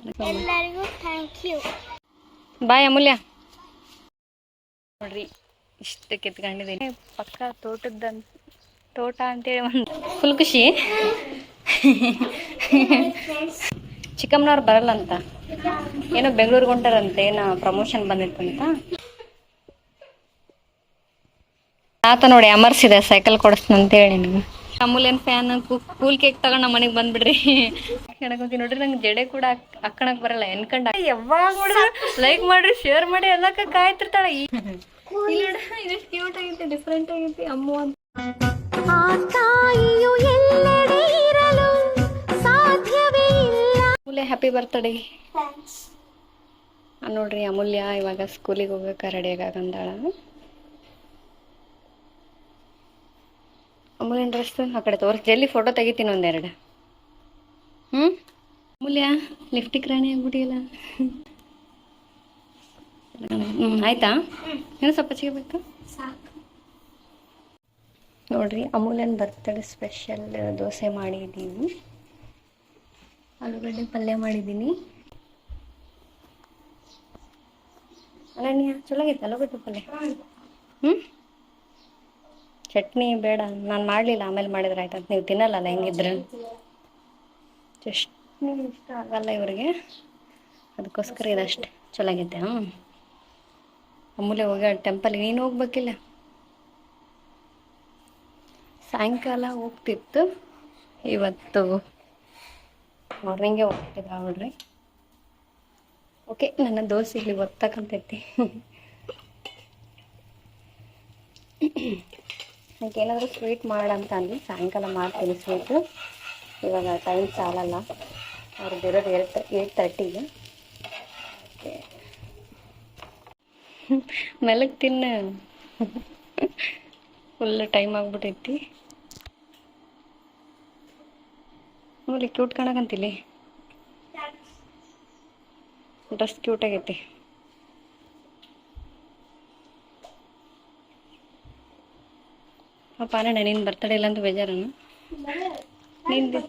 ಎಲ್ಲರಿಗೂ thank you. ಬಾಯ್ ಅಮೂಲ್ಯ. ನೋಡ್ರಿ ಇಷ್ಟು ಕಿತ್ಕೊಂಡಿದ್ದೀನಿ. ಪಕ್ಕ ತೋಟ ಅಂತೇಳಿ ಒಂದು ಫುಲ್ ಖುಷಿ. ಚಿಕ್ಕಮ್ಮನವ್ರು ಬರಲ್ಲ ಅಂತ, ಏನೋ ಬೆಂಗಳೂರಿಗೆ ಹೊಂಟಾರಂತೆ, ಏನೋ ಪ್ರಮೋಷನ್ ಬಂದಿತ್ತಂತ. ಆತ ನೋಡಿ ಅಮರ್ಸಿದೆ ಸೈಕಲ್ ಕೊಡಿಸ್ನಂತೇಳಿ. ನಿಮ್ಗೆ ಅಮೂಲ್ಯನ್ ಫ್ಯಾನ್. ಕೂಲ್ ಕೇಕ್ ತಗೊಂಡು ನಮ್ಮ ಮನೆಗೆ ಬಂದ್ಬಿಡ್ರಿ. ಹೇಳಕೊಂತೀನಿ ನೋಡ್ರಿ, ನಂಗೆ ಜಡೆ ಕೂಡ ಹಾಕಣಕ್ ಬರಲ್ಲ. ಎನ್ಕಂಡ ಯಾವಾಗ ನೋಡಿದ್ರೆ ಲೈಕ್ ಮಾಡ್ರಿ, ಶೇರ್ ಮಾಡಿ ಎಲ್ಲಕ್ಕ ಕಾಯ್ತಿರ್ತಾಳೆ. ಇದೆಷ್ಟು ಕ್ಯೂಟ್ ಆಗೈತಿ, ಡಿಫ್ರೆಂಟ್ ಆಗೈತಿ ಅಮ್ಮು ಅಂತ. ಅಮೂಲ್ಯ ಹ್ಯಾಪಿ ಬರ್ತ್ಡೇ. ನೋಡ್ರಿ ಅಮೂಲ್ಯ ಇವಾಗ ಸ್ಕೂಲಿಗೆ ಹೋಗಕ್ಕೆ ರೆಡಿ ಆಗಂದಾಳ. ಅಮೂಲ್ಯ ಡ್ರೆಸ್ ಆ ಕಡೆ ತೋರಿಸಿ, ಜಲ್ದಿ ಫೋಟೋ ತೆಗಿತೀನಿ ಒಂದೆರಡು. ಅಮೂಲ್ಯ ಲಿಫ್ಟಿಕ್ ರಾಣಿ ಆಗ್ಬಿಟ್ಟಿಲ್ಲ. ಆಯ್ತಾ, ಏನು ಸ್ವಲ್ಪ ಸಿಗಬೇಕು. ನೋಡ್ರಿ ಅಮೂಲ್ಯನ ಬರ್ತ್ಡೇ ಸ್ಪೆಷಲ್ ದೋಸೆ ಮಾಡಿದ್ದೀನಿ, ಆಲೂಗಡ್ಡೆ ಪಲ್ಯ ಮಾಡಿದ್ದೀನಿ. ಅರಣ್ಯ ಚಲೋ ಆಗೈತೆ ಆಲೂಗಡ್ಡೆ ಪಲ್ಯ. ಚಟ್ನಿ ಬೇಡ, ನಾನು ಮಾಡಲಿಲ್ಲ, ಆಮೇಲೆ ಮಾಡಿದ್ರೆ ಆಯ್ತಂತ. ನೀವು ತಿನ್ನಲ್ಲ ಹೆಂಗಿದ್ರೆ. ಚಟ್ನಿ ಇಷ್ಟ ಆಗಲ್ಲ ಇವ್ರಿಗೆ, ಅದಕ್ಕೋಸ್ಕರ ಇದಷ್ಟೇ ಚಲೋ ಆಗೈತೆ. ಅಮೂಲ್ಯ ಹೋಗಿ ಟೆಂಪಲ್ಗೆ. ನೀನು ಹೋಗ್ಬೇಕಿಲ್ಲ? ಸಾಯಂಕಾಲ ಹೋಗ್ತಿತ್ತು, ಇವತ್ತು ಮಾರ್ನಿಂಗೇ ಹೋಗ್ತಿದ್ದ ನೋಡ್ರಿ. ಓಕೆ, ನನ್ನ ದೋಸೆ ಇಲ್ಲಿ ಒತ್ತಕ್ಕಂತೈತಿ. ನನಗೆ ಏನಾದರೂ ಸ್ವೀಟ್ ಮಾಡಂತ ಅಂದು ಸಾಯಂಕಾಲ ಮಾಡ್ತೀನಿ ಸ್ವೀಟು. ಇವಾಗ ಟೈಮ್ ಸಾಲಲ್ಲ, ಅವ್ರದ್ದು ಇರೋದು 8:30ಗೆ. ಓಕೆ, ಮೆಲಕ್ ತಿನ್ನು. ಫುಲ್ ಟೈಮ್ ಆಗ್ಬಿಟ್ಟೈತಿ. ಆಮೇಲೆ ಕ್ಯೂಟ್ ಕಾಣಕಂತಿಲ್ಲಿ, ಡ್ರೆಸ್ ಕ್ಯೂಟ್ ಆಗೈತಿ. ಅಪ್ಪ ಅಣ್ಣ ನೀನು ಬರ್ತಡೇ ಇಲ್ಲ ಅಂತ ಬೇಜಾರನು? ನಿಂದು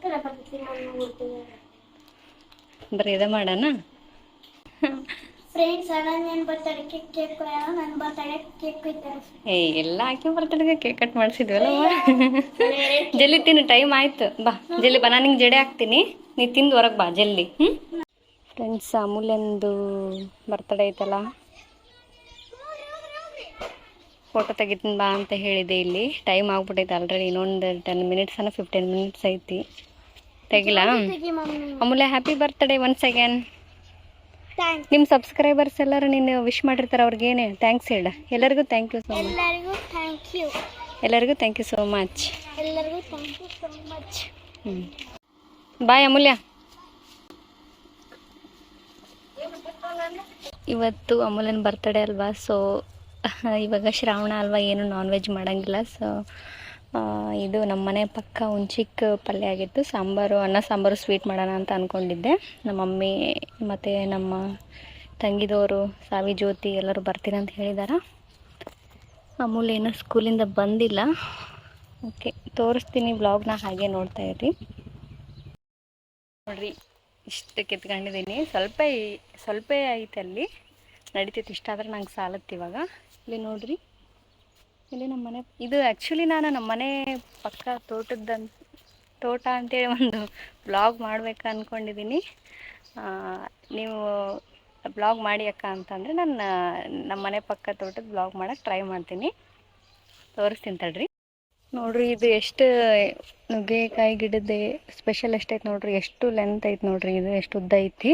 ಬರೀ ಇದೇ ಮಾಡೋಣ. ಎಲ್ಲ ಆಕಿ ಬರ್ತಡೆಗೆ ಕೇಕ್ ಕಟ್ ಮಾಡಿಸಿದ್ವಲ್ಲವ. ಜಲ್ದಿ ತಿನ್ನು, ಟೈಮ್ ಆಯ್ತು. ಬಾ ಜಲ್ದಿ ಬಾ, ನಾನು ನಿಂಗೆ ಜಡೆ ಹಾಕ್ತೀನಿ, ನೀ ತಿಂದು ಹೊರಗೆ ಬಾ ಜಲ್ದಿ. ಫ್ರೆಂಡ್ಸ್, ಅಮೂಲ್ಯಂದು ಬರ್ತಡೇ ಐತಲ್ಲ, ಫೋಟೋ ತೆಗಿತೀನಿ ಬಾ ಅಂತ ಹೇಳಿದೆ. ಇಲ್ಲಿ ಟೈಮ್ ಆಗ್ಬಿಟ್ಟೈತೆ ಆಲ್ರೆಡಿ, ಇನ್ನೊಂದು 10 ಮಿನಿಟ್ಸ್ 15 ಮಿನಿಟ್ಸ್ ಐತಿ. ತೆಗಿಲ್ಲ? ಅಮೂಲ್ಯ ಹ್ಯಾಪಿ ಬರ್ತ್ಡೇ ಒನ್ಸ್ ಅಗೇನ್. ನಿಮ್ಮ ಸಬ್ಸ್ಕ್ರೈಬರ್ಸ್ ಎಲ್ಲರೂ ನೀನು ವಿಶ್ ಮಾಡಿರ್ತಾರೆ, ಅವ್ರಿಗೇನೆ ಥ್ಯಾಂಕ್ಸ್ ಹೇಳ. ಎಲ್ಲರಿಗೂ ಥ್ಯಾಂಕ್ ಯು ಸೋ ಮಚ್. ಎಲ್ಲರಿಗೂ ಥ್ಯಾಂಕ್ ಯು ಸೋ ಮಚ್. ಬಾಯ್ ಅಮೂಲ್ಯ. ಇವತ್ತು ಅಮೂಲ್ಯನ ಬರ್ತಡೇ ಅಲ್ವಾ, ಸೊ ಇವಾಗ ಶ್ರಾವಣ ಅಲ್ವಾ, ಏನು ನಾನ್ ವೆಜ್ ಮಾಡೋಂಗಿಲ್ಲ. ಸೊ ಇದು ನಮ್ಮ ಮನೆ ಪಕ್ಕ ಹುಂಚಿಕ್ ಪಲ್ಯ ಆಗಿತ್ತು, ಸಾಂಬಾರು, ಅನ್ನ ಸಾಂಬಾರು ಸ್ವೀಟ್ ಮಾಡೋಣ ಅಂತ ಅಂದ್ಕೊಂಡಿದ್ದೆ. ನಮ್ಮ ಮಮ್ಮಿ ಮತ್ತು ನಮ್ಮ ತಂಗಿದವರು ಸಾವಿ ಜ್ಯೋತಿ ಎಲ್ಲರೂ ಬರ್ತೀನಿ ಅಂತ ಹೇಳಿದಾರ. ಅಮೂಲ್ಯ ಏನೋ ಸ್ಕೂಲಿಂದ ಬಂದಿಲ್ಲ. ಓಕೆ, ತೋರಿಸ್ತೀನಿ ಬ್ಲಾಗ್ನ, ಹಾಗೆ ನೋಡ್ತಾ ಇರ್ರಿ. ನೋಡ್ರಿ ಇಷ್ಟು ಕಿತ್ಕೊಂಡಿದ್ದೀನಿ, ಸ್ವಲ್ಪ ಐತೆ ಅಲ್ಲಿ, ನಡೀತೈತಿ. ಇಷ್ಟ ಆದ್ರೆ ನಂಗೆ ಸಾಲತ್ತೆ. ಇವಾಗ ಇಲ್ಲಿ ನೋಡ್ರಿ, ಇಲ್ಲಿ ನಮ್ಮ ಮನೆ ಇದು. ಆ್ಯಕ್ಚುಲಿ ನಾನು ನಮ್ಮ ಮನೆ ಪಕ್ಕ ತೋಟ ಅಂತೇಳಿ ಒಂದು ಬ್ಲಾಗ್ ಮಾಡ್ಬೇಕು ಅಂದ್ಕೊಂಡಿದ್ದೀನಿ. ನೀವು ಬ್ಲಾಗ್ ಮಾಡಿ ಅಕ್ಕ ಅಂತಂದರೆ ನಾನು ನಮ್ಮ ಮನೆ ಪಕ್ಕ ತೋಟದ ಬ್ಲಾಗ್ ಮಾಡೋಕ್ಕೆ ಟ್ರೈ ಮಾಡ್ತೀನಿ, ತೋರಿಸ್ತೀನಿ ತಡ್ರಿ. ನೋಡ್ರಿ ಇದು ಎಷ್ಟು ನುಗ್ಗೆಕಾಯಿ ಗಿಡದ ಸ್ಪೆಷಲ್ ಎಷ್ಟೈತೆ ನೋಡ್ರಿ, ಎಷ್ಟು ಲೆಂತ್ ಐತೆ ನೋಡ್ರಿ, ಇದು ಎಷ್ಟು ಉದ್ದ ಐತಿ.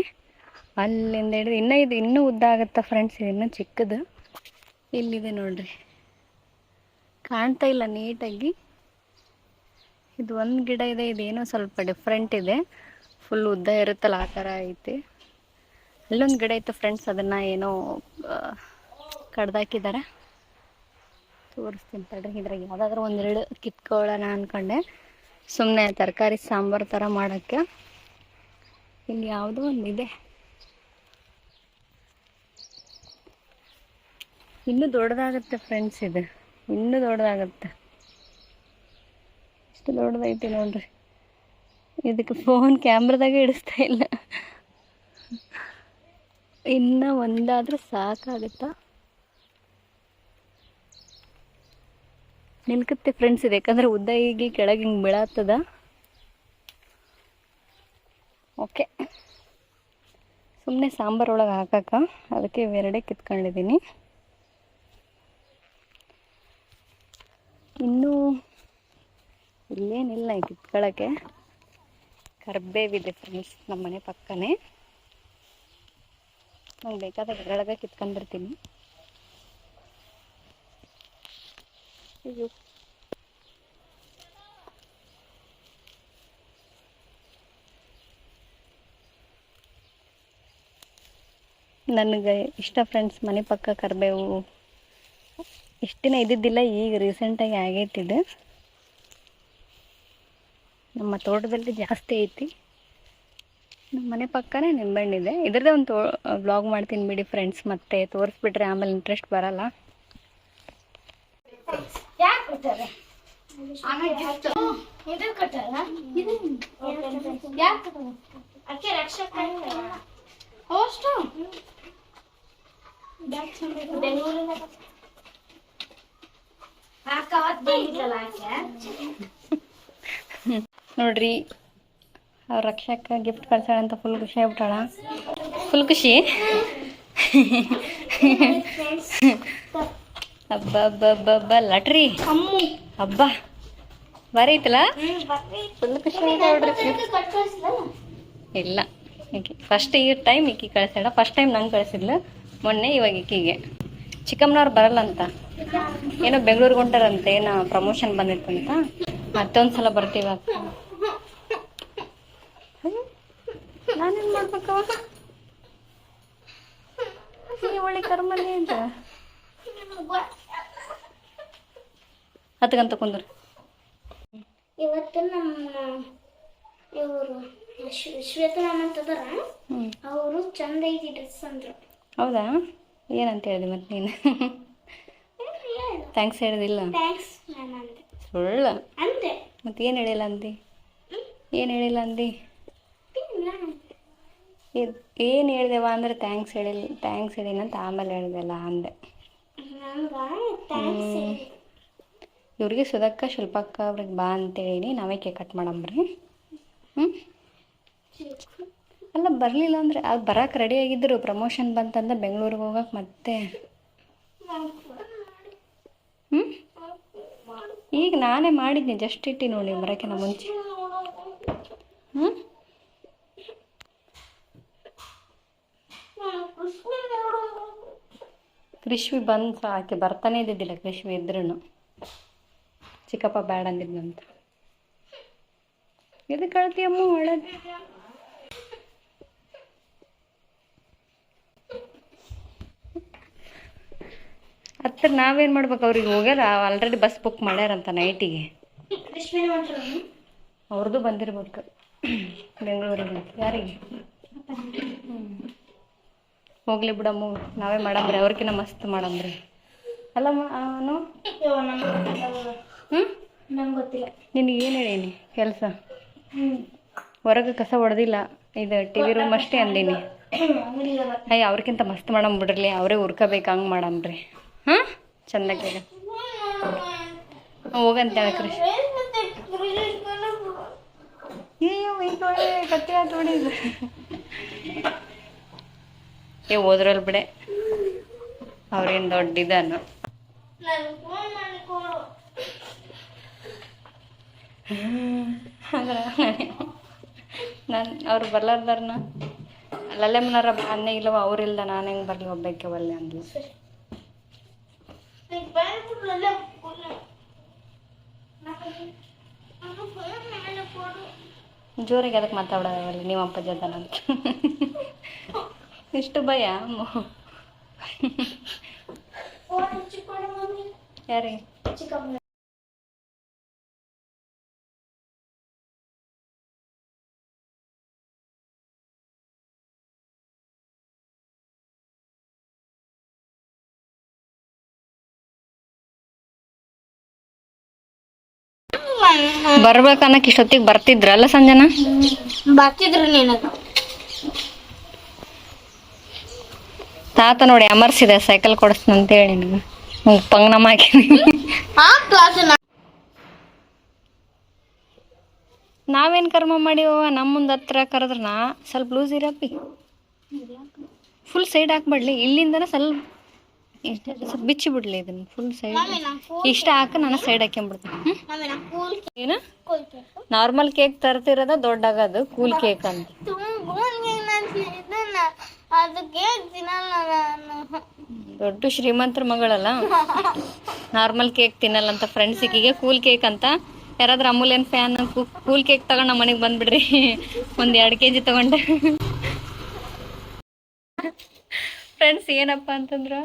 ಅಲ್ಲಿಂದ ಹಿಡಿದು ಇದು ಇನ್ನೂ ಉದ್ದ ಆಗುತ್ತಾ ಫ್ರೆಂಡ್ಸ್, ಇದು ಇನ್ನೂ ಚಿಕ್ಕದು. ಇಲ್ಲಿದೆ ನೋಡ್ರಿ, ಕಾಣ್ತಾ ಇಲ್ಲ ನೀಟಾಗಿ. ಇದು ಒಂದು ಗಿಡ ಇದೆ, ಇದೇನೋ ಸ್ವಲ್ಪ ಡಿಫ್ರೆಂಟ್ ಇದೆ, ಫುಲ್ ಉದ್ದ ಇರುತ್ತಲ್ಲ ಆ ಥರ ಐತಿ. ಅಲ್ಲೊಂದು ಗಿಡ ಇತ್ತು ಫ್ರೆಂಡ್ಸ್, ಅದನ್ನು ಏನೋ ಕಡ್ದಾಕಿದ್ದಾರೆ, ತೋರಿಸ್ತೀನಿ ತಡ್ರಿ. ಇದ್ರಾಗ ಯಾವುದಾದ್ರೂ ಒಂದೆರಡು ಕಿತ್ಕೊಳ್ಳೋಣ ಅಂದ್ಕೊಂಡೆ, ಸುಮ್ಮನೆ ತರಕಾರಿ ಸಾಂಬಾರು ಥರ ಮಾಡೋಕ್ಕೆ. ಇಲ್ಲಿ ಯಾವುದೋ ಒಂದಿದೆ, ಇನ್ನೂ ದೊಡ್ಡದಾಗುತ್ತೆ ಫ್ರೆಂಡ್ಸ್, ಇದು ಇನ್ನೂ ದೊಡ್ಡದಾಗುತ್ತೆ. ಇಷ್ಟು ದೊಡ್ಡದೈತಿ ನೋಡ್ರಿ. ಇದಕ್ಕೆ ಫೋನ್ ಕ್ಯಾಮ್ರದಾಗೆ ಇಡಿಸ್ತಾ ಇಲ್ಲ. ಇನ್ನು ಒಂದಾದರೂ ಸಾಕಾಗುತ್ತಾ? ನಿಲ್ಕತ್ತೆ ಫ್ರೆಂಡ್ಸ್ ಇದೆ, ಯಾಕಂದರೆ ಉದ್ದ ಹೀಗೆ ಕೆಳಗೆ ಹಿಂಗೆ ಬೀಳತ್ತದ. ಓಕೆ, ಸುಮ್ಮನೆ ಸಾಂಬಾರೊಳಗೆ ಹಾಕಕ್ಕ, ಅದಕ್ಕೆ ಇವೆರಡೇ ಕಿತ್ಕೊಂಡಿದ್ದೀನಿ. ಇನ್ನೂ ಇಲ್ಲೇನಿಲ್ಲ ಕಿತ್ಕೊಳ್ಳೋಕ್ಕೆ. ಕರ್ಬೇವಿದೆ ಫ್ರೆಂಡ್ಸ್ ನಮ್ಮ ಮನೆ ಪಕ್ಕನೇ. ನಂಗೆ ಬೇಕಾದಾಗ ಇದರೊಳಗೆ ಕಿತ್ಕೊಂಡ್ಬರ್ತೀನಿ. ಅಯ್ಯೋ, ನನಗೆ ಇಷ್ಟ ಫ್ರೆಂಡ್ಸ್ ಮನೆ ಪಕ್ಕ ಕರಿಬೇವು. ಇಷ್ಟು ದಿನ ಇದ್ದಿದ್ದಿಲ್ಲ, ಈಗ ರೀಸೆಂಟಾಗಿ ಆಗೈತಿದೆ. ನಮ್ಮ ತೋಟದಲ್ಲಿ ಜಾಸ್ತಿ ಐತಿ. ನಮ್ಮ ಮನೆ ಪಕ್ಕನೇ ನಿಂಬೆಹಣ್ಣಿದೆ. ಇದ್ರದ್ದೇ ಒಂದು ವ್ಲಾಗ್ ಮಾಡ್ತೀನಿ ಬಿಡಿ ಫ್ರೆಂಡ್ಸ್. ಮತ್ತೆ ತೋರಿಸ್ಬಿಟ್ರೆ ಆಮೇಲೆ ಇಂಟ್ರೆಸ್ಟ್ ಬರಲ್ಲ. ನೋಡ್ರಿ, ಅವ್ರ ರಕ್ಷಕ ಗಿಫ್ಟ್ ಕಳ್ಸಾಳ ಅಂತ ಫುಲ್ ಖುಷಿ ಆಗ್ಬಿಟ್ಟಾಳ. ಫುಲ್ ಖುಷಿ. ಹಬ್ಬ ಹಬ್ಬ ಹಬ್ಬ ಹಬ್ಬ ಲಾಟ್ರಿ ಹಬ್ಬ ಬಾರಿ ಐತಲ್ಲ. ಫುಲ್ ಖುಷಿ ನೋಡ್ರಿ. ಇಲ್ಲ, ಈಕಿ ಫಸ್ಟ್ ಈ ಟೈಮ್ ಈಕಿ ಕಳ್ಸಾಳ. ಫಸ್ಟ್ ಟೈಮ್ ನಂಗೆ ಕಳಿಸಿದ್ಲು ಮೊನ್ನೆ. ಇವಾಗ ಈಕಿಗೆ ಚಿಕ್ಕಮ್ಮನವ್ರು ಬರಲ್ಲ ಅಂತ, ಏನೋ ಬೆಂಗಳೂರಿಗೆ ಹೊಂಟಾರಂತೆ, ಏನೋ ಪ್ರಮೋಷನ್ ಬಂದಿತ್ತಂತ. ಮತ್ತೊಂದ್ಸಲ ಬರ್ತೀವಿ ಅಕ್ಕ. ನಾನೇನು ಮಾಡ್ಬೇಕವ? ಈ ಒಳ್ಳೆ ಕರ್ಮಲ್ಲಿ ಅಂತ ಹತ್ಗಂತ ಕುಂದ್ರಿ. ಇವತ್ತು ನಮ್ಮ ಇವರು ಶ್ವೇತರಾಮ್ ಅಂತದಾರ, ಅವರು ಚಂದ ಐತಿ ಡ್ರೆಸ್ ಅಂದ್ರು. ಹೌದಾ? ಏನಂತ ಹೇಳಿದೆ ಮತ್ತೆ ನೀನು? ಥ್ಯಾಂಕ್ಸ್ ಹೇಳಿದಿಲ್ಲ? ಥ್ಯಾಂಕ್ಸ್ ಮ್ಯಾಮ್ ಅಂದೆ. ಸುಳ್ಳು ಅಂದೆ. ಮತ್ತೆ ಏನು ಹೇಳಿಲ್ಲ ಅಂದಿ? ಏನು ಹೇಳಿಲ್ಲ ಅಂದಿ? ಏನು ಹೇಳ್ದೇವ ಅಂದ್ರೆ ಥ್ಯಾಂಕ್ಸ್ ಹೇಳಿನಂತ ಆಮೇಲೆ ಹೇಳ್ದಲ್ಲ ಅಂದೆ. ಇವ್ರಿಗೆ ಸುಧಕ್ಕ ಶಿಲ್ಪಕ್ಕ ಅವ್ರಿಗೆ ಬಾ ಅಂತೇಳಿ ನಾವೇ ಕೇಕ್ ಕಟ್ ಮಾಡಂಬ್ರಿ. ಅಲ್ಲ, ಬರಲಿಲ್ಲ ಅಂದರೆ ಅದು ಬರೋಕೆ ರೆಡಿ ಆಗಿದ್ದರು. ಪ್ರಮೋಷನ್ ಬಂತಂದ ಬೆಂಗಳೂರಿಗೆ ಹೋಗಕ್ಕೆ. ಮತ್ತೆ ಈಗ ನಾನೇ ಮಾಡಿದ್ನಿ, ಜಸ್ಟ್ ಇಟ್ಟು ನೋಡಿ ಬರೋಕ್ಕಿಂತ ಮುಂಚೆ. ಕೃಷ್ವಿ ಬಂದು ಆಕೆ ಬರ್ತಾನೆ ಇದ್ದಿದ್ದಿಲ್ಲ. ಕೃಷ್ವಿ ಇದ್ರೂ ಚಿಕ್ಕಪ್ಪ ಬ್ಯಾಡ ಅಂದಿದ್ನಂತ. ಎದಕ್ಕೆ ಕಳ್ತೀಯಮ್ಮ ಒಳಗೆ? ಹತ್ರ ನಾವೇನು ಮಾಡ್ಬೇಕು? ಅವ್ರಿಗೆ ಹೋಗ್ಯಾರ, ಆಲ್ರೆಡಿ ಬಸ್ ಬುಕ್ ಮಾಡ್ಯಾರಂತ ನೈಟಿಗೆ. ಅವ್ರದ್ದು ಬಂದಿರ್ಬೇಕು ಬೆಂಗಳೂರಿಗೆ. ಯಾರಿಗೆ? ಹೋಗ್ಲಿ ಬಿಡಮ್ಮ, ನಾವೇ ಮಾಡಂಬ್ರಿ. ಅವ್ರಿಗಿನ್ನ ಮಸ್ತ್ ಮಾಡಂಬ್ರಿ ಅಲ್ಲಮ್ಮ. ನಂಗೆ ಗೊತ್ತಿಲ್ಲ. ನಿನಗೆ ಏನು ಹೇಳೀನಿ ಕೆಲಸ? ಹೊರಗೆ ಕಸ ಹೊಡೆದಿಲ್ಲ, ಇದು ಟಿ ವಿ ರೂಮ್ ಅಷ್ಟೇ ಅಂದೀನಿ. ಅಯ್ಯ, ಅವ್ರಿಗಿಂತ ಮಸ್ತ್ ಮಾಡಂಬಿಡ್ರಿ. ಅವರೇ ಹುರ್ಕೋಬೇಕು, ಹಂಗೆ ಮಾಡಂಬ್ರಿ. ಹಾಂ, ಚಂದಾಗಿ ಹೋಗಂತೇಳಿ ಕೃಷಿ. ಅಯ್ಯೋ, ಈಗ ಕತ್ತಿ ಆಯ್ತು ನೋಡಿ. ಹೋದ್ರಲ್ ಬಿಡೆ, ಅವ್ರೇನು ದೊಡ್ಡಿದ್ದಾನು. ನಾನು ಅವ್ರು ಬರ್ಲಾರ್ದಾರನ ಅಲ್ಲಲ್ಲೇ ಮನಾರ ಅನ್ನೇ ಇಲ್ಲವ. ಅವ್ರಿಲ್ದ ನಾನು ಹೆಂಗೆ ಬರಲಿ? ಒಬ್ಬಕ್ಕೆ ಒಲ್ಲೆ ಅಂದ್ಲು. ಜೋರಾಗಿ ಅದಕ್ಕೆ ಮಾತಾಡೋಲ್ಲ, ನೀವು ಅಪ್ಪ ಜೊತೆನಂತ. ಇಷ್ಟು ಭಯ ಯಾರಿಗೆ? ಬರ್ಬೇಕನ್ನಕ್ಕೆ ಇಷ್ಟೊತ್ತಿಗೆ ಬರ್ತಿದ್ರಲ್ಲ ಸಂಜನಾ? ಬರ್ತಿದ್ರು. ನೀನು ತಾತ ನೋಡಿ ಅಮರ್ಸಿದೆ ಸೈಕಲ್ ಕೊಡಿಸ್ತೀನಿ ಅಂತೇಳಿ ನಿನಗೆ ಪಂಗ್ನಮ್ಮ ಹಾಕಿನಿ. ನಾವೇನು ಕರ್ಮ ಮಾಡಿವ ನಮ್ಮ ಮುಂದೆ ಹತ್ರ ಕರೆದ್ರನ ಸ್ವಲ್ಪ ಲೂಸ್ ಇರಪ್ಪಿ, ಫುಲ್ ಸೈಡ್ ಹಾಕ್ಬಿಡ್ಲಿ, ಇಲ್ಲಿಂದನೇ ಸ್ವಲ್ಪ ಸ್ವಲ್ಪ ಬಿಚ್ಚಿ ಬಿಡ್ಲಿ ಇದನ್ನ ಫುಲ್ ಸೈಡ್. ಇಷ್ಟ ಹಾಕ ನಾನು ಸೈಡ್ ಹಾಕ್ಕೊಂಬಿಡ್ತೀನಿ. ಏನು ನಾರ್ಮಲ್ ಕೇಕ್ ತರ್ತಿರೋದ ದೊಡ್ಡಾಗದು ಕೂಲ್ ಕೇಕ್ ಅಂತ. ದೊಡ್ಡ ಶ್ರೀಮಂತರ ಮಗಳಲ್ಲ, ನಾರ್ಮಲ್ ಕೇಕ್ ತಿನ್ನಲ್ಲ ಅಂತ ಫ್ರೆಂಡ್ಸಿಗೆ ಕೂಲ್ ಕೇಕ್ ಅಂತ. ಯಾರಾದ್ರೂ ಅಮೂಲ್ಯನ್ ಫ್ಯಾನ್ ಕೂಲ್ ಕೇಕ್ ತಗೊಂಡು ನಮ್ಮ ಮನೆಗೆ ಬಂದ್ಬಿಡ್ರಿ, ಒಂದು 2 kg ತಗೊಂಡೆ. ಫ್ರೆಂಡ್ಸ್ ಏನಪ್ಪ ಅಂತಂದ್ರೆ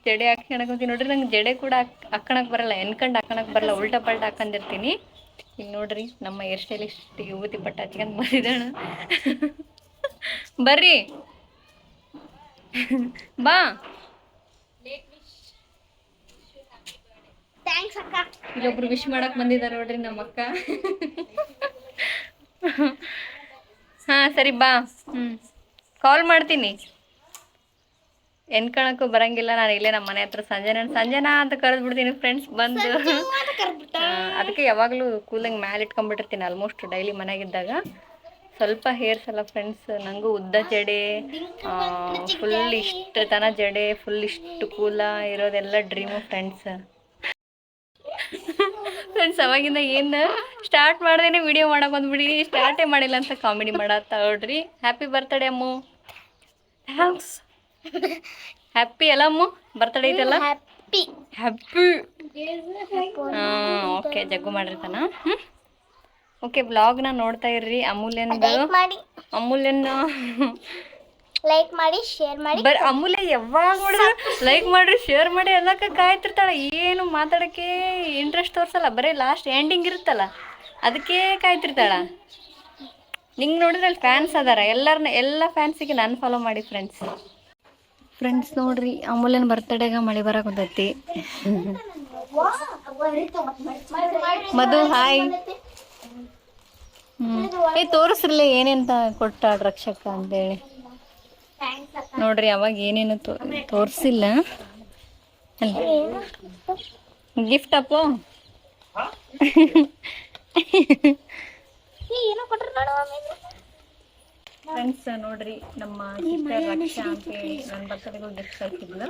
ಜಡೆ ಹಾಕ್ಕೊಳಕಂತೀನಿ ನೋಡ್ರಿ. ನಂಗೆ ಜಡೆ ಕೂಡ ಹಾಕೋಣಕ್ಕೆ ಬರಲ್ಲ, ಎನ್ಕಂಡು ಹಾಕೋಣಕ್ಕೆ ಬರಲ್ಲ, ಉಲ್ಟಾ ಪಲ್ಟಾ ಹಾಕೊಂಡಿರ್ತೀನಿ. ಈಗ ನೋಡ್ರಿ ನಮ್ಮ ಹೇರ್ ಸ್ಟೈಲಿಸ್ಟ್ ಯುವತಿ ಪಟ್ಟ ಹಚ್ಕೊಂಡು ಬಂದಿದ್ದಾಳ. ಬರ್ರಿ ಬಾ. ಇಲ್ಲೊಬ್ರು ವಿಶ್ ಮಾಡಕ್ ಬಂದಿದ್ದಾರೆ ನೋಡ್ರಿ ನಮ್ಮ ಅಕ್ಕ. ಹಾ ಸರಿ ಬಾ. ಕಾಲ್ ಮಾಡ್ತೀನಿ. ಎನ್ಕಣಕ್ಕೂ ಬರಂಗಿಲ್ಲ, ನಾನು ಇಲ್ಲೇ ನಮ್ಮ ಮನೆ ಹತ್ರ ಸಂಜನಾ ಅಂತ ಕರೆದ್ಬಿಡ್ತೀನಿ ಫ್ರೆಂಡ್ಸ್ ಬಂದು. ಅದಕ್ಕೆ ಯಾವಾಗಲೂ ಕೂಲಂಗೆ ಮ್ಯಾಲೆ ಇಟ್ಕೊಂಡ್ಬಿಟ್ಟಿರ್ತೀನಿ ಆಲ್ಮೋಸ್ಟ್ ಡೈಲಿ ಮನೆಯಾಗಿದ್ದಾಗ. ಸ್ವಲ್ಪ ಹೇರ್ಸ್ ಅಲ್ಲ ಫ್ರೆಂಡ್ಸ್, ನನಗೂ ಉದ್ದ ಜಡೆ, ಫುಲ್ ಇಷ್ಟು ತನ ಜಡೆ, ಫುಲ್ ಇಷ್ಟು ಕೂಲ ಇರೋದೆಲ್ಲ ಡ್ರೀಮು ಫ್ರೆಂಡ್ಸ್. ಫ್ರೆಂಡ್ಸ್ ಅವಾಗಿಂದ ಏನು ಸ್ಟಾರ್ಟ್ ಮಾಡ್ದೇನೆ ವಿಡಿಯೋ ಮಾಡಕ್ಕೆ ಬಂದ್ಬಿಡಿ, ಸ್ಟಾರ್ಟೇ ಮಾಡಿಲ್ಲ ಅಂತ ಕಾಮಿಡಿ ಮಾಡತ್ತ ನೋಡ್ರಿ. ಹ್ಯಾಪಿ ಬರ್ತ್ಡೇ ಅಮ್ಮು. ಥ್ಯಾಂಕ್ಸ್. ಹ್ಯಾಪಿ ಅಲ್ಲ ಅಮ್ಮು, ಬರ್ತಡೇ ಐತಲ್ಲ. ಹ್ಯಾಪಿ. ಹಾಂ ಓಕೆ, ಜಗ್ಗು ಮಾಡಿರ್ತಾನ. ಓಕೆ, ಬ್ಲಾಗ್ನ ನೋಡ್ತಾ ಇರ್ರಿ. ಅಮೂಲ್ಯನ್ ಲೈಕ್ ಮಾಡಿ, ಶೇರ್ ಮಾಡಿ. ಅಮೂಲ್ಯ ಯಾವಾಗ ನೋಡಿದ್ರೆ ಲೈಕ್ ಮಾಡ್ರಿ, ಶೇರ್ ಮಾಡಿ ಎಲ್ಲಕ್ಕ ಕಾಯ್ತಿರ್ತಾಳೆ. ಏನು ಮಾತಾಡೋಕ್ಕೆ ಇಂಟ್ರೆಸ್ಟ್ ತೋರಿಸಲ್ಲ, ಬರೀ ಲಾಸ್ಟ್ ಎಂಡಿಂಗ್ ಇರುತ್ತಲ್ಲ ಅದಕ್ಕೆ ಕಾಯ್ತಿರ್ತಾಳ. ನಿಂಗೆ ನೋಡಿದ್ರೆ ಅಲ್ಲಿ ಫ್ಯಾನ್ಸ್ ಅದಾರ, ಎಲ್ಲ ಫ್ಯಾನ್ಸಿಗೆ ನಾನು ಫಾಲೋ ಮಾಡಿ ಫ್ರೆಂಡ್ಸ್ ನೋಡ್ರಿ. ಅಮೂಲ್ಯನ ಬರ್ತಡೇಗ ಮಳೆ ಬರಕತ್ತೈತಿ. ಮಧು ಹಾಯ್. ತೋರಿಸ್ರಲ್ಲ ಏನೇಂತ ಕೊಟ್ಟ ರಕ್ಷಕ ಅಂತೇಳಿ ನೋಡ್ರಿ. ಅವಾಗ ಏನೇನು ತೋರಿಸಿಲ್ಲ. ಗಿಫ್ಟ್ ಅಪ್ಪು ಫ್ರೆಂಡ್ಸ್ ನೋಡ್ರಿ, ನಮ್ಮ ಸಿಸ್ಟರ್ ರಕ್ಷಾ ಅಂತೇಳಿ ನನ್ನ ಬರ್ತಡೇಗೂ ಗಿಫ್ಟ್ ಕಳ್ಸಿದ್ಲು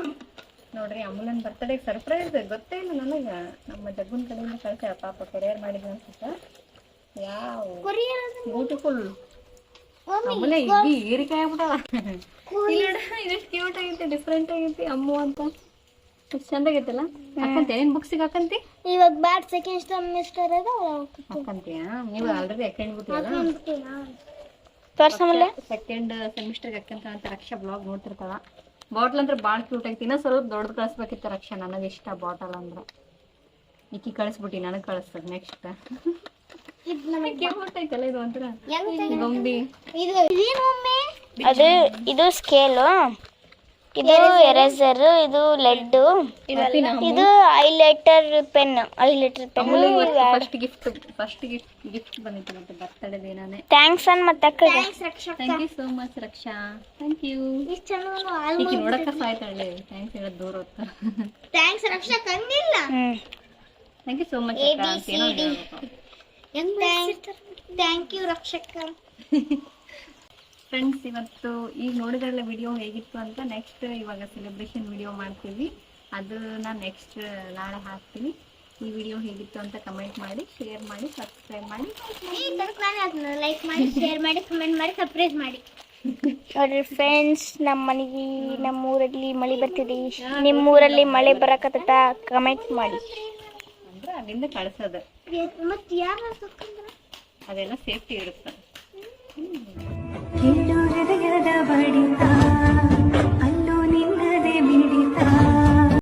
ನೋಡ್ರಿ. ಅಮೂಲ್ಯನ ಬರ್ತಡೇ ಸರ್ಪ್ರೈಸ್ ಗೊತ್ತೇ ಇಲ್ಲ ನನಗೆ. ನಮ್ಮ ಜಗ್ಗುನ ಕಡೆಯಿಂದ ಕಳ್ಸ್ಯಾರ ಪಾಪ, ಕೊರಿಯರ್ ಮಾಡಿದ್ವಿ ಅನ್ಸುತ್ತೆ. ಯಾವ ಬ್ಯೂಟಿಫುಲ್ ಅಮೂಲ್ಯ ಹೀರಿಕಾಯಿ ಆಗ್ಬಿಟ್ಟವ. ಇದೆಷ್ಟು ಕ್ಯೂಟ್ ಆಗೈತಿ, ಡಿಫ್ರೆಂಟ್ ಆಗೈತಿ ಅಮ್ಮು ಅಂತ. ಎಷ್ಟು ಚಂದಾಗೈತಲ್ಲ. ಹಾಕಂತೆ ಏನೇನು ಬುಕ್ಸಿಗೆ ಹಾಕಂತಿ? ಇವಾಗ ಬ್ಯಾಡ್ ಸೆಕೆಂಡ್ ಸೆಮಿಸ್ಟರ್ ಅದ ಹಾಕಂತೀಯಾ? ನೀವು ಆಲ್ರೆಡಿ ಹಾಕೊಂಡಿಬಿಟ್ಟಿಲ್ಲ. ಸೆಕೆಂಡ್ ಸೆಮಿಸ್ಟರ್ಗೆ ಹಾಕಂತ ಅಂತ ರಕ್ಷಾ ಬ್ಲಾಗ್ ನೋಡ್ತಿರ್ತಾಳ. ಬಾಟಲ್ ಅಂದ್ರೆ ಭಾಳ ಕ್ಯೂಟ್ ಐತಿ. ಇನ್ನೂ ಸ್ವಲ್ಪ ದೊಡ್ಡದು ಕಳಿಸ್ಬೇಕಿತ್ತು ರಕ್ಷಾ, ನನಗೆ ಇಷ್ಟ ಬಾಟಲ್ ಅಂದ್ರೆ. ಈಕಿ ಕಳಿಸ್ಬಿಟ್ಟು ನನಗೆ ಕಳಿಸ್ತದೆ ನೆಕ್ಸ್ಟ್. ಐತಲ್ಲ ಇದು ಒಂಥರ ಗೊಂಬಿ. ಅದು ಇದು ಸ್ಕೇಲು, ಇದು ಎರೇಸರ್, ಇದು ಲೆಡ್, ಇದು ಹೈಲೈಟರ್ ಪೆನ್. ಫಸ್ಟ್ ಗಿಫ್ಟ್ ಬಂದಿತ್ತು ಮತ್ತೆ ಬರ್ತಡೇ ದಿನಾನೇ. ಥ್ಯಾಂಕ್ಸ್ ಅನ್ ಮತ್ತೆ thank you so much Raksha. Thank you. ಈಕಿ ನೋಡಕ್ಕ ಸಾಯ್ತಾಳೆ. ಥ್ಯಾಂಕ್ಸ್ ಹೇಳೋದು ದೂರ ಹೊತ್ತು. ಥ್ಯಾಂಕ್ಸ್ ರಕ್ಷಾ ಕಂಡಿಲ್ಲ. Thank you so much. Thank you ರಕ್ಷಕ. ಫ್ರೆಂಡ್ಸ್ ಇವತ್ತು ಈಗ ನೋಡಿದ್ರಲ್ಲ ವಿಡಿಯೋ ಹೇಗಿತ್ತು ಅಂತ. ನೆಕ್ಸ್ಟ್ ಇವಾಗ ಸೆಲೆಬ್ರೇಷನ್ ವಿಡಿಯೋ ಮಾಡ್ತೀವಿ, ಅದನ್ನ ನೆಕ್ಸ್ಟ್ ನಾಳೆ ಹಾಕ್ತೀನಿ. ಈ ವಿಡಿಯೋ ಹೇಗಿತ್ತು ಅಂತ ಕಮೆಂಟ್ ಮಾಡಿ, ಶೇರ್ ಮಾಡಿ, ಸಬ್ಸ್ಕ್ರೈಬ್ ಮಾಡಿ. ಲೈಕ್ ಮಾಡಿ, ಶೇರ್ ಮಾಡಿ, ಕಮೆಂಟ್ ಮಾಡಿ, ಸರ್ಪ್ರೈಸ್ ಮಾಡಿ. ನೋಡ್ರಿ ಫ್ರೆಂಡ್ಸ್, ನಮ್ಮೂರಲ್ಲಿ ಮಳೆ ಬರ್ತಿದೆ. ನಿಮ್ಮೂರಲ್ಲಿ ಮಳೆ ಬರಕತ್ತ ಕಮೆಂಟ್ ಮಾಡಿ. ಅಂದ್ರೆ ಅಲ್ಲಿಂದ ಕಳ್ಸೋದು, ಮತ್ತೆ ಯಾರು ಅದೆಲ್ಲ ಸೇಫ್ಟಿ ಇರುತ್ತೆ.